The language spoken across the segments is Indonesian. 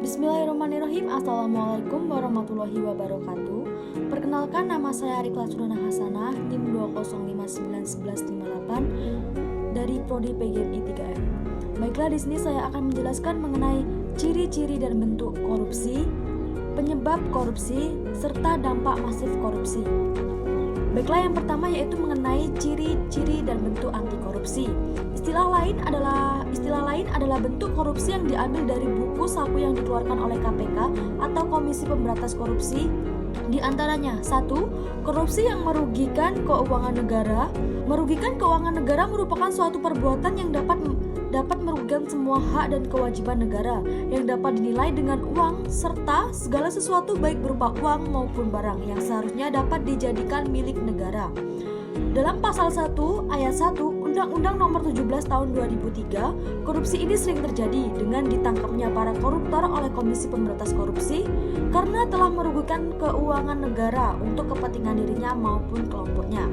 Bismillahirrahmanirrahim. Assalamualaikum warahmatullahi wabarakatuh. Perkenalkan, nama saya Rikla Surana Hasanah, NIM 205911158 dari Prodi PGMI 3M. Baiklah, di sini saya akan menjelaskan mengenai ciri-ciri dan bentuk korupsi, penyebab korupsi, serta dampak masif korupsi. Baiklah, yang pertama yaitu mengenai ciri-ciri dan bentuk anti korupsi. Istilah lain adalah bentuk korupsi yang diambil dari buku saku yang dikeluarkan oleh KPK atau Komisi Pemberantas Korupsi. Di antaranya, 1. Korupsi yang merugikan keuangan negara. Merugikan keuangan negara merupakan suatu perbuatan yang dapat merugikan semua hak dan kewajiban negara yang dapat dinilai dengan uang serta segala sesuatu baik berupa uang maupun barang yang seharusnya dapat dijadikan milik negara. Dalam pasal 1 ayat 1 Undang-Undang Nomor 17 Tahun 2003, korupsi ini sering terjadi dengan ditangkapnya para koruptor oleh Komisi Pemberantas Korupsi karena telah merugikan keuangan negara untuk kepentingan dirinya maupun kelompoknya.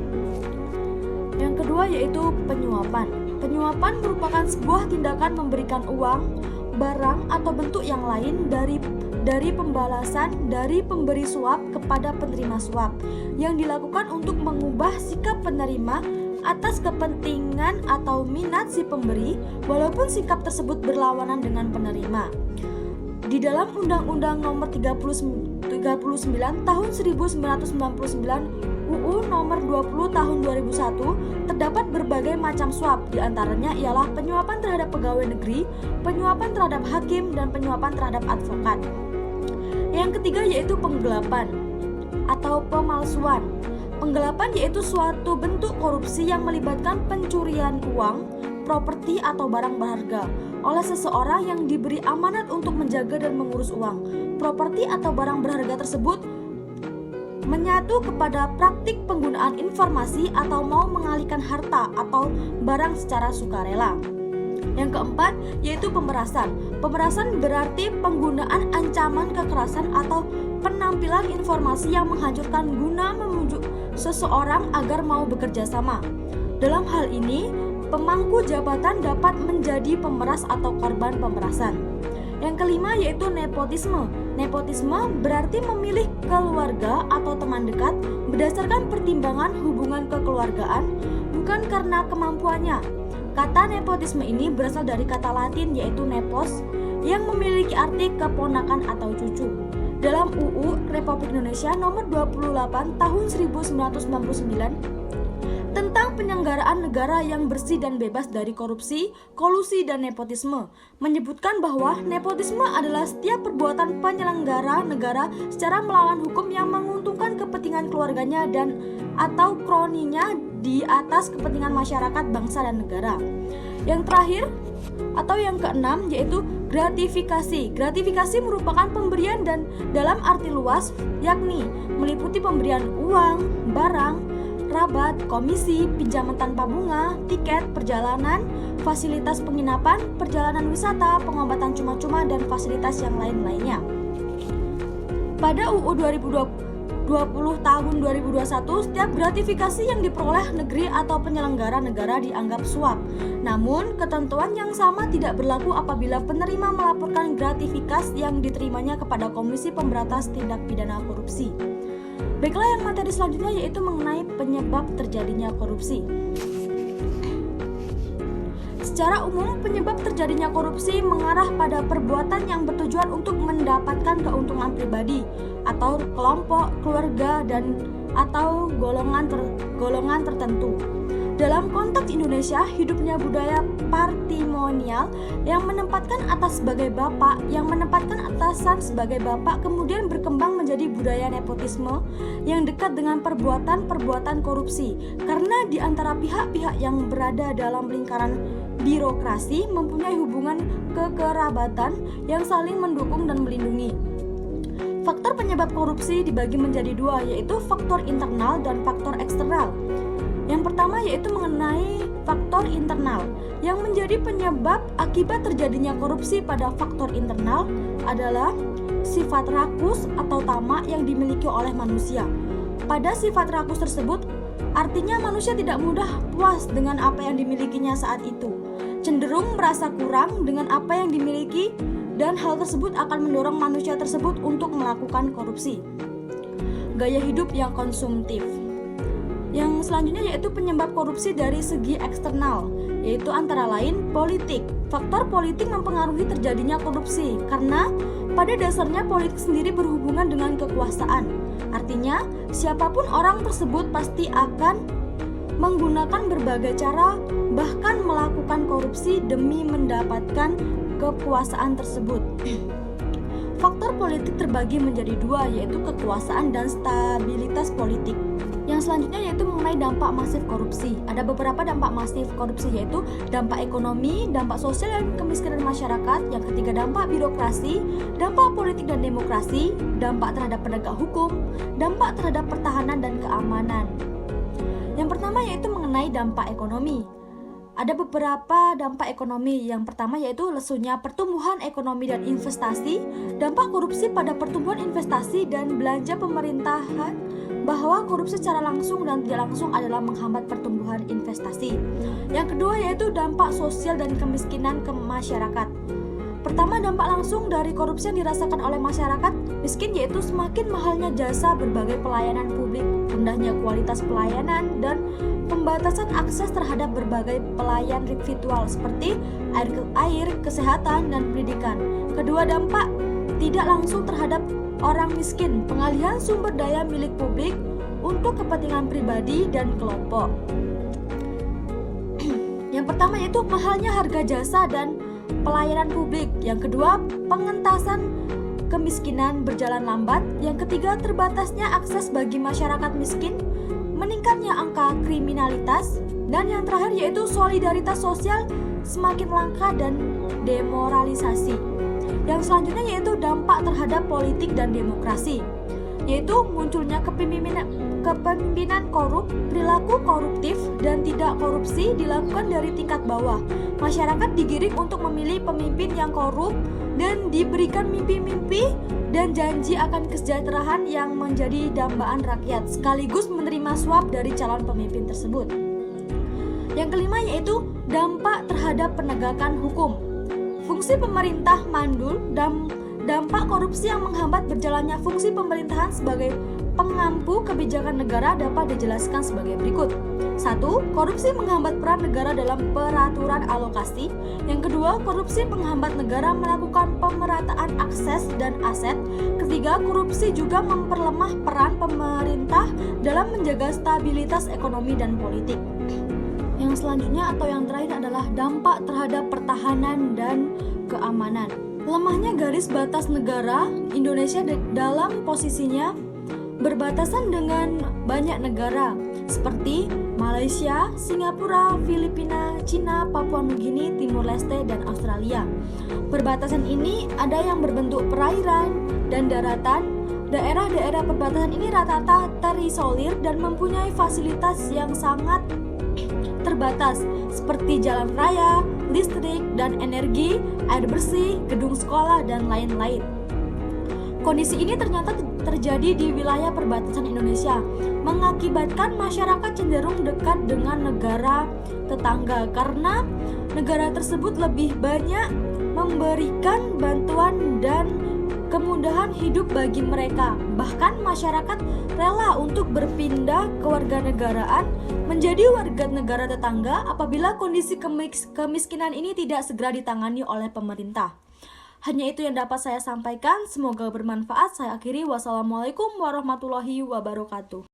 Yang kedua yaitu penyuapan. Penyuapan merupakan sebuah tindakan memberikan uang, barang atau bentuk yang lain dari pembalasan dari pemberi suap kepada penerima suap yang dilakukan untuk mengubah sikap penerima atas kepentingan atau minat si pemberi walaupun sikap tersebut berlawanan dengan penerima. Di dalam Undang-Undang Nomor 39 Tahun 1999 UU Nomor 20 Tahun 2001 terdapat berbagai macam suap, diantaranya ialah penyuapan terhadap pegawai negeri, penyuapan terhadap hakim, dan penyuapan terhadap advokat. Yang ketiga yaitu penggelapan atau pemalsuan. Penggelapan yaitu suatu bentuk korupsi yang melibatkan pencurian uang, properti atau barang berharga oleh seseorang yang diberi amanat untuk menjaga dan mengurus uang, properti atau barang berharga tersebut menyatu kepada praktik penggunaan informasi atau mau mengalihkan harta atau barang secara sukarela. Yang keempat yaitu pemerasan. Pemerasan berarti penggunaan ancaman kekerasan atau penampilan informasi yang menghancurkan guna membujuk seseorang agar mau bekerja sama. Dalam hal ini, pemangku jabatan dapat menjadi pemeras atau korban pemerasan. Yang kelima yaitu nepotisme. Nepotisme berarti memilih keluarga atau teman dekat berdasarkan pertimbangan hubungan kekeluargaan, bukan karena kemampuannya. Kata nepotisme ini berasal dari kata Latin yaitu nepos, yang memiliki arti keponakan atau cucu. Dalam UU Republik Indonesia Nomor 28 Tahun 1999 tentang penyelenggaraan negara yang bersih dan bebas dari korupsi, kolusi, dan nepotisme, menyebutkan bahwa nepotisme adalah setiap perbuatan penyelenggara negara secara melawan hukum yang menguntungkan kepentingan keluarganya dan atau kroninya di atas kepentingan masyarakat, bangsa, dan negara. Yang terakhir atau yang keenam yaitu gratifikasi. Gratifikasi merupakan pemberian dan dalam arti luas, yakni meliputi pemberian uang, barang, rabat, komisi, pinjaman tanpa bunga, tiket, perjalanan, fasilitas penginapan, perjalanan wisata, pengobatan cuma-cuma, dan fasilitas yang lain-lainnya. Pada UU 2020 tahun 2021, setiap gratifikasi yang diperoleh negeri atau penyelenggara negara dianggap suap. Namun, ketentuan yang sama tidak berlaku apabila penerima melaporkan gratifikasi yang diterimanya kepada Komisi Pemberantas Tindak Pidana Korupsi. Baiklah, yang materi selanjutnya yaitu mengenai penyebab terjadinya korupsi. Secara umum, penyebab terjadinya korupsi mengarah pada perbuatan yang bertujuan untuk mendapatkan keuntungan pribadi atau kelompok, keluarga, dan atau golongan tertentu. Dalam konteks Indonesia, hidupnya budaya partimonial yang menempatkan atas sebagai bapak, yang menempatkan atasan sebagai bapak, kemudian berkembang menjadi budaya nepotisme yang dekat dengan perbuatan-perbuatan korupsi, karena di antara pihak-pihak yang berada dalam lingkaran birokrasi mempunyai hubungan kekerabatan yang saling mendukung dan melindungi. Faktor penyebab korupsi dibagi menjadi dua, yaitu faktor internal dan faktor eksternal. Yang pertama yaitu mengenai faktor internal. Yang menjadi penyebab akibat terjadinya korupsi pada faktor internal adalah sifat rakus atau tamak yang dimiliki oleh manusia. Pada sifat rakus tersebut, artinya manusia tidak mudah puas dengan apa yang dimilikinya saat itu, cenderung merasa kurang dengan apa yang dimiliki dan hal tersebut akan mendorong manusia tersebut untuk melakukan korupsi. Gaya hidup yang konsumtif. Yang selanjutnya yaitu penyebab korupsi dari segi eksternal, yaitu antara lain politik. Faktor politik mempengaruhi terjadinya korupsi karena pada dasarnya politik sendiri berhubungan dengan kekuasaan. Artinya, siapapun orang tersebut pasti akan menggunakan berbagai cara, bahkan melakukan korupsi demi mendapatkan kekuasaan tersebut. Faktor politik terbagi menjadi dua, yaitu kekuasaan dan stabilitas politik. Yang selanjutnya yaitu mengenai dampak masif korupsi. Ada beberapa dampak masif korupsi, yaitu dampak ekonomi, dampak sosial dan kemiskinan masyarakat. Yang ketiga dampak birokrasi, dampak politik dan demokrasi, dampak terhadap penegak hukum, dampak terhadap pertahanan dan keamanan. Yang pertama yaitu mengenai dampak ekonomi. Ada beberapa dampak ekonomi. Yang pertama yaitu lesunya pertumbuhan ekonomi dan investasi, dampak korupsi pada pertumbuhan investasi dan belanja pemerintahan, bahwa korupsi secara langsung dan tidak langsung adalah menghambat pertumbuhan investasi. Yang kedua yaitu dampak sosial dan kemiskinan ke masyarakat. Pertama, dampak langsung dari korupsi yang dirasakan oleh masyarakat miskin yaitu semakin mahalnya jasa berbagai pelayanan publik, rendahnya kualitas pelayanan, dan pembatasan akses terhadap berbagai pelayan virtual seperti air, kesehatan, dan pendidikan. Kedua, dampak tidak langsung terhadap orang miskin, pengalihan sumber daya milik publik untuk kepentingan pribadi dan kelompok. Yang pertama yaitu mahalnya harga jasa dan pelayanan publik. Yang kedua, pengentasan kemiskinan berjalan lambat. Yang ketiga, terbatasnya akses bagi masyarakat miskin, meningkatnya angka kriminalitas, dan yang terakhir yaitu solidaritas sosial semakin langka dan demoralisasi. Yang selanjutnya yaitu dampak terhadap politik dan demokrasi, yaitu munculnya kepemimpinan korup, perilaku koruptif dan tidak korupsi dilakukan dari tingkat bawah. Masyarakat digiring untuk memilih pemimpin yang korup dan diberikan mimpi-mimpi dan janji akan kesejahteraan yang menjadi dambaan rakyat, sekaligus menerima suap dari calon pemimpin tersebut. Yang kelima yaitu dampak terhadap penegakan hukum. Fungsi pemerintah mandul, dampak korupsi yang menghambat berjalannya fungsi pemerintahan sebagai pengampu kebijakan negara dapat dijelaskan sebagai berikut. 1. Korupsi menghambat peran negara dalam peraturan alokasi. Yang kedua, korupsi menghambat negara melakukan pemerataan akses dan aset. Ketiga, korupsi juga memperlemah peran pemerintah dalam menjaga stabilitas ekonomi dan politik. Yang selanjutnya atau yang terakhir adalah dampak terhadap pertahanan dan keamanan. Lemahnya garis batas negara, Indonesia dalam posisinya berbatasan dengan banyak negara seperti Malaysia, Singapura, Filipina, Cina, Papua Nugini, Timur Leste, dan Australia. Perbatasan ini ada yang berbentuk perairan dan daratan. Daerah-daerah perbatasan ini rata-rata terisolir dan mempunyai fasilitas yang sangat terbatas seperti jalan raya, listrik dan energi, air bersih, gedung sekolah, dan lain-lain. Kondisi ini ternyata terjadi di wilayah perbatasan Indonesia, mengakibatkan masyarakat cenderung dekat dengan negara tetangga karena negara tersebut lebih banyak memberikan bantuan dan kemudahan hidup bagi mereka. Bahkan masyarakat rela untuk berpindah kewarganegaraan menjadi warga negara tetangga apabila kondisi kemiskinan ini tidak segera ditangani oleh pemerintah. Hanya itu yang dapat saya sampaikan, semoga bermanfaat. Saya akhiri, wassalamualaikum warahmatullahi wabarakatuh.